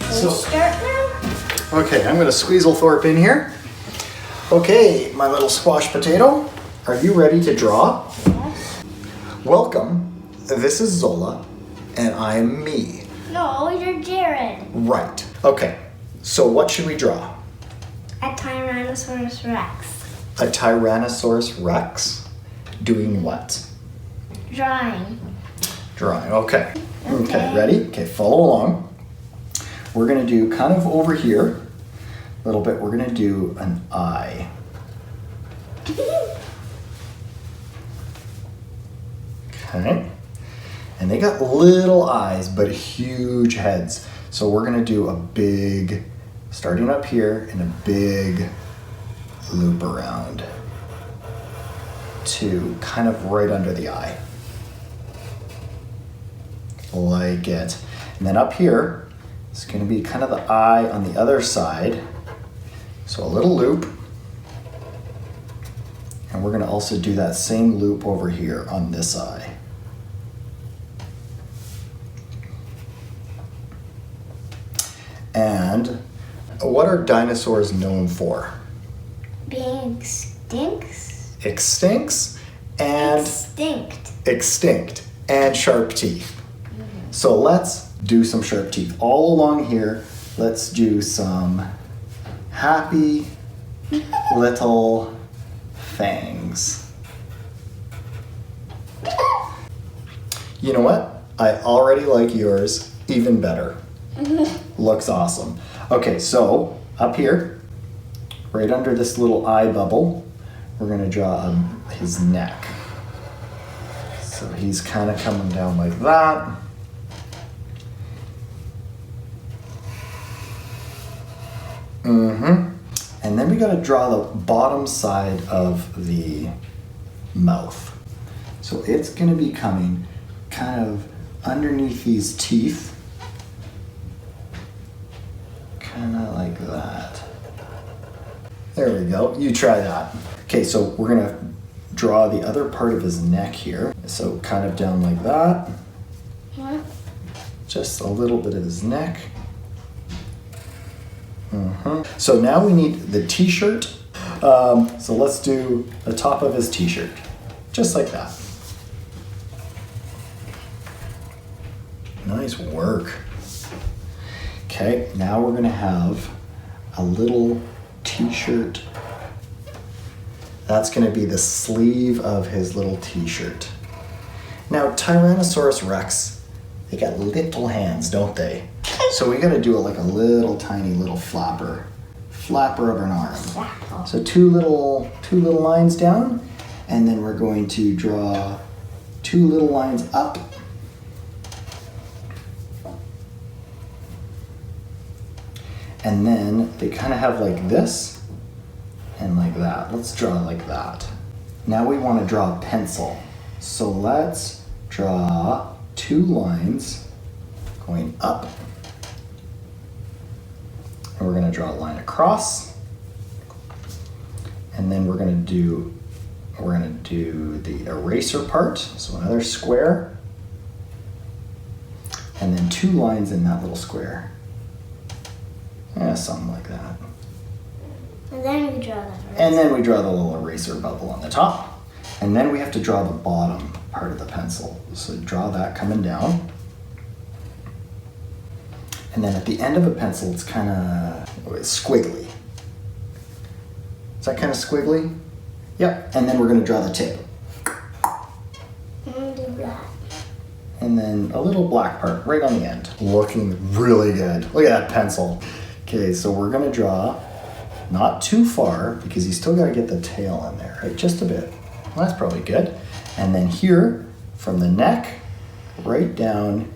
So, Start now? okay, I'm gonna Squeezlethorpe in here. Okay, my little squash potato, are you ready to draw? Yes. Welcome, this is Zola, and I'm me. No, you're Jared. Right, okay, so what should we draw? A Tyrannosaurus Rex. A Tyrannosaurus Rex? Doing what? Drawing. Drawing, okay. Okay, Okay. ready? Okay, follow along. We're gonna do kind of over here, a little bit, we're gonna do an eye. Okay. And they got little eyes, but huge heads. So we're gonna do a big, starting up here, and a big loop around to kind of right under the eye. Like it. And then up here, it's gonna be kind of the eye on the other side. So a little loop. And we're gonna also do that same loop over here on this eye. And what are dinosaurs known for? Being extinct. Extincts and extinct and sharp teeth. So let's do some sharp teeth. All along here, let's do some happy little fangs. You know what? I already like yours even better. Looks awesome. Okay, so up here, right under this little eye bubble, we're gonna draw his neck. So he's kind of coming down like that. And then we gotta draw the bottom side of the mouth. So it's gonna be coming kind of underneath these teeth. Kind of like that. There we go, you try that. Okay, so we're gonna draw the other part of his neck here. So kind of down like that. What? Just a little bit of his neck. So now we need the t-shirt. So let's do the top of his t-shirt. Just like that. Nice work. Okay, now we're gonna have a little t-shirt. That's gonna be the sleeve of his little t-shirt. Now, Tyrannosaurus Rex, they got little hands, don't they? So we gotta do it like a little tiny little flapper of an arm. So two little lines down, and then we're going to draw two little lines up. And then they kind of have like this and like that. Let's draw like that. Now we want to draw a pencil. So let's draw two lines going up. And we're going to draw a line across. And then we're going to do the eraser part. So another square. And then two lines in that little square. Yeah, something like that. And then we draw that. And then we draw the little eraser bubble on the top. And then we have to draw the bottom part of the pencil. So draw that coming down. And then at the end of a pencil, it's kind of squiggly. Is that kind of squiggly? Yep. And then we're going to draw the tip. And do that. And then a little black part right on the end. Looking really good. Look at that pencil. Okay, so we're going to draw not too far because you still got to get the tail in there, right? Just a bit. Well, that's probably good. And then here, from the neck, right down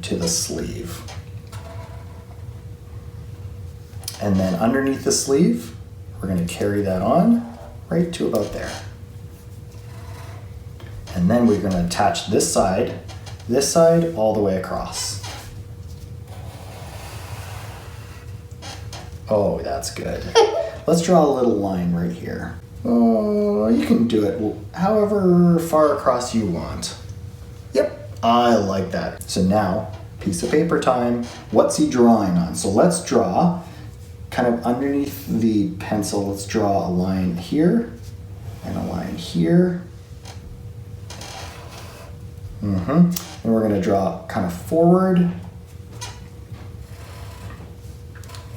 to the sleeve. And then underneath the sleeve, we're going to carry that on right to about there. And then we're going to attach this side all the way across. Oh, that's good. Let's draw a little line right here. Oh, you can do it however far across you want. Yep, I like that. So now, piece of paper time. What's he drawing on? So let's draw kind of underneath the pencil. Let's draw a line here and a line here. And we're going to draw kind of forward.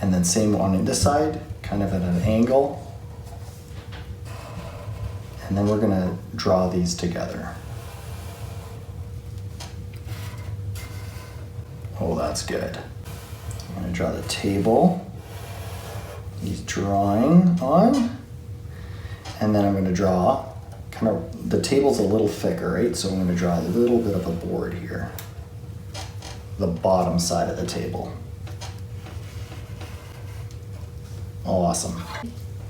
And then same on this side, kind of at an angle. And then we're going to draw these together. Oh, that's good. I'm going to draw the table he's drawing on. And then I'm going to draw kind of, the table's a little thicker, right? So I'm going to draw a little bit of a board here. The bottom side of the table. Awesome.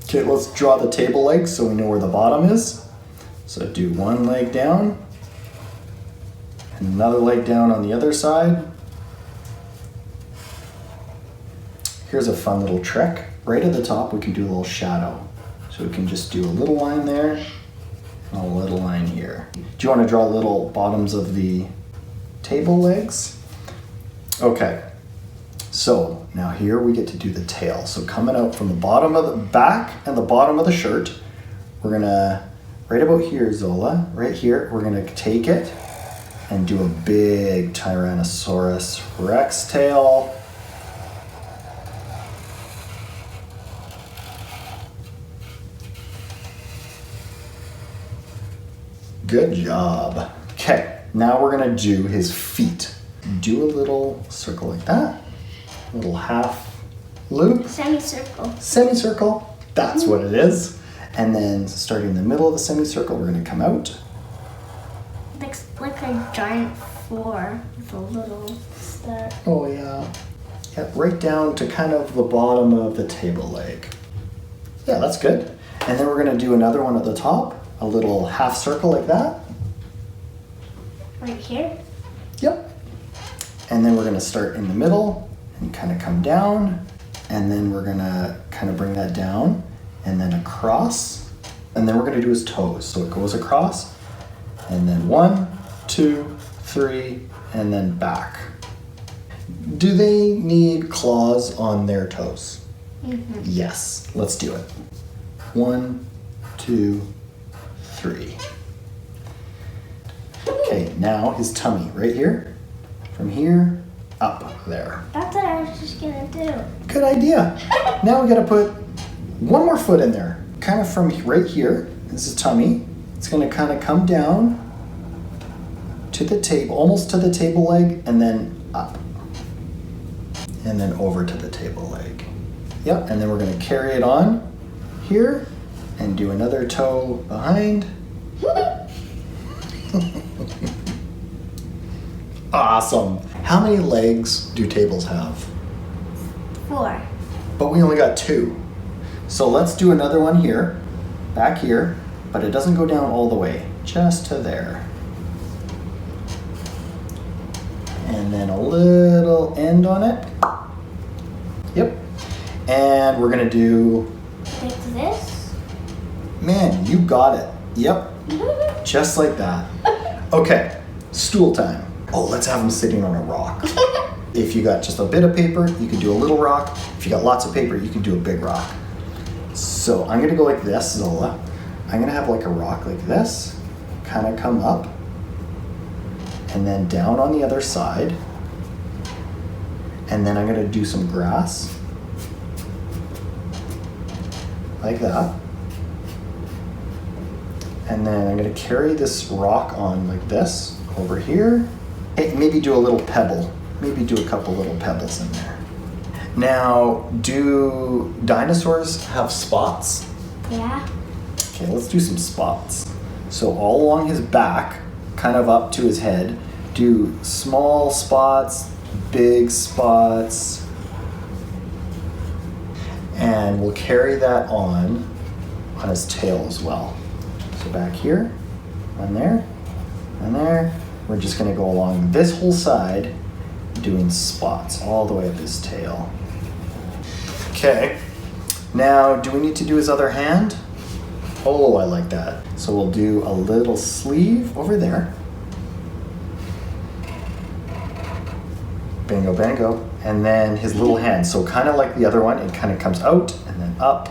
Okay, let's draw the table legs so we know where the bottom is. So do one leg down, and another leg down on the other side. Here's a fun little trick. Right at the top, we can do a little shadow. So we can just do a little line there, and a little line here. Do you want to draw little bottoms of the table legs? Okay. So now here we get to do the tail. So coming out from the bottom of the back and the bottom of the shirt, we're gonna, right about here, Zola, right here, we're gonna take it and do a big Tyrannosaurus Rex tail. Good job. Okay, now we're gonna do his feet. Do a little circle like that. Little half loop. Semicircle. Semicircle, that's what it is. And then starting in the middle of the semicircle, we're gonna come out. Looks like a giant four with a little star. Oh yeah. Yeah, right down to kind of the bottom of the table leg. Yeah, that's good. And then we're gonna do another one at the top, a little half circle like that. Right here? Yep. And then we're gonna start in the middle and kind of come down, and then we're gonna kind of bring that down and then across, and then we're gonna do his toes. So it goes across, and then 1, 2, 3, and then back. Do they need claws on their toes? Yes, let's do it. 1, 2, 3. Okay, now his tummy right here, from here up there. That's what I was just gonna do. Good idea. Now we gotta put one more foot in there. Kind of from right here, this is tummy. It's gonna kind of come down to the table, almost to the table leg, and then up. And then over to the table leg. Yep, and then we're gonna carry it on here and do another toe behind. Awesome. How many legs do tables have? 4. But we only got 2. So let's do another one here, back here, but it doesn't go down all the way, just to there. And then a little end on it. Yep. And we're gonna do... Like this? Man, you got it. Yep. Just like that. Okay, stool time. Oh, let's have him sitting on a rock. If you got just a bit of paper, you can do a little rock. If you got lots of paper, you can do a big rock. So I'm gonna go like this, Zola. I'm gonna have like a rock like this, kind of come up, and then down on the other side. And then I'm gonna do some grass, like that. And then I'm gonna carry this rock on like this, over here. Hey, maybe do a little pebble. Maybe do a couple little pebbles in there. Now, do dinosaurs have spots? Yeah. Okay, let's do some spots. So all along his back, kind of up to his head, do small spots, big spots, and we'll carry that on his tail as well. So back here, on there, and there. We're just gonna go along this whole side, doing spots all the way up his tail. Okay, now do we need to do his other hand? Oh, I like that. So we'll do a little sleeve over there. Bingo, bango. And then his little hand. So kind of like the other one, it kind of comes out and then up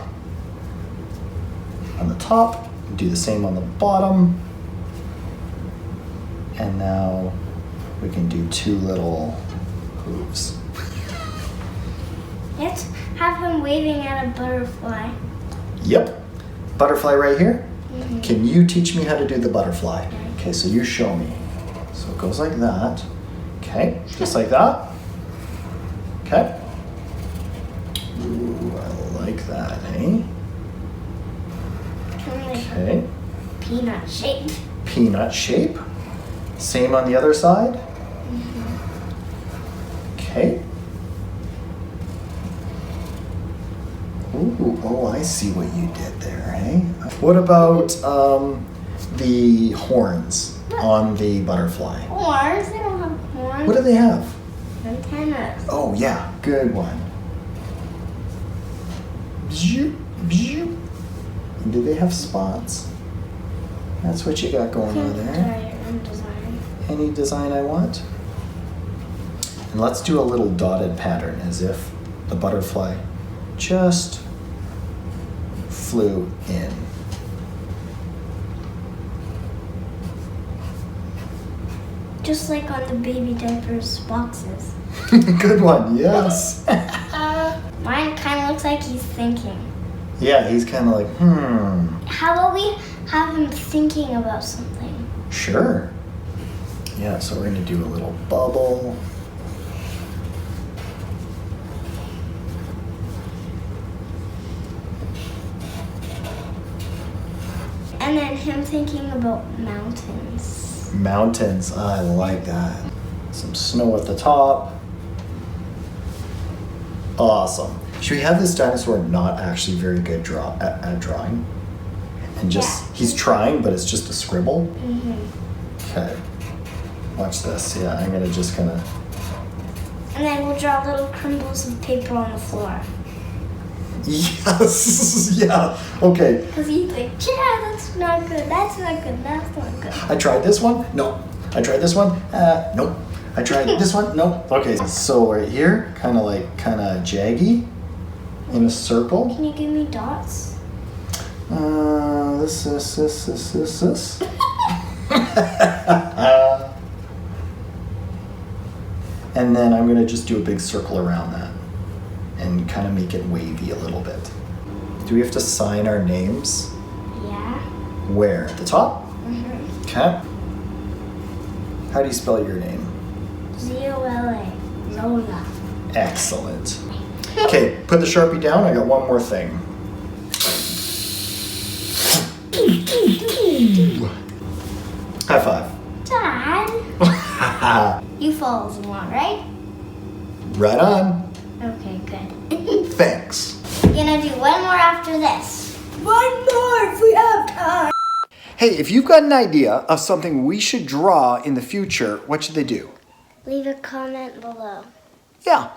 on the top. Do the same on the bottom. And now we can do 2 little hooves. Let's have him waving at a butterfly. Yep. Butterfly right here. Mm-hmm. Can you teach me how to do the butterfly? Okay, so you show me. So it goes like that. Okay, just like that. Okay. Ooh, I like that, eh? Okay. Peanut shape. Peanut shape. Same on the other side. Okay. Ooh, oh, I see what you did there, eh? What about the horns on the butterfly? Horns? They don't have horns. What do they have? Antennas. Oh, yeah, good one. Bzzoop, bzzoop. And do they have spots? That's what you got going on there. Any design I want. And let's do a little dotted pattern as if the butterfly just flew in. Just like on the baby diapers boxes. Good one, yes. Mine kind of looks like he's thinking. Yeah, he's kind of like, How about we have him thinking about something? Sure. Yeah, so we're going to do a little bubble. And then him thinking about mountains. Mountains, I like that. Some snow at the top. Awesome. Should we have this dinosaur not actually very good at drawing? And just, he's trying, but it's just a scribble? Mm-hmm. Okay. Watch this. Yeah, I'm going to just kind of... And then we'll draw little crumbles of paper on the floor. Yes! Yeah. Okay. Because he's like, yeah, that's not good, that's not good, that's not good. I tried this one. No. I tried this one. Nope. I tried this one. Nope. Okay. So right here, kind of jaggy in a circle. Can you give me dots? This. And then I'm going to just do a big circle around that and kind of make it wavy a little bit. Do we have to sign our names? Yeah. Where? At the top? Mm-hmm. Okay. How do you spell your name? Zola. Zola. Excellent. Okay, put the Sharpie down. I got one more thing. High five. Dad. You follow along, right? Right on. Okay, good. Thanks. We're gonna do one more after this. One more if we have time. Hey, if you've got an idea of something we should draw in the future, what should they do? Leave a comment below. Yeah.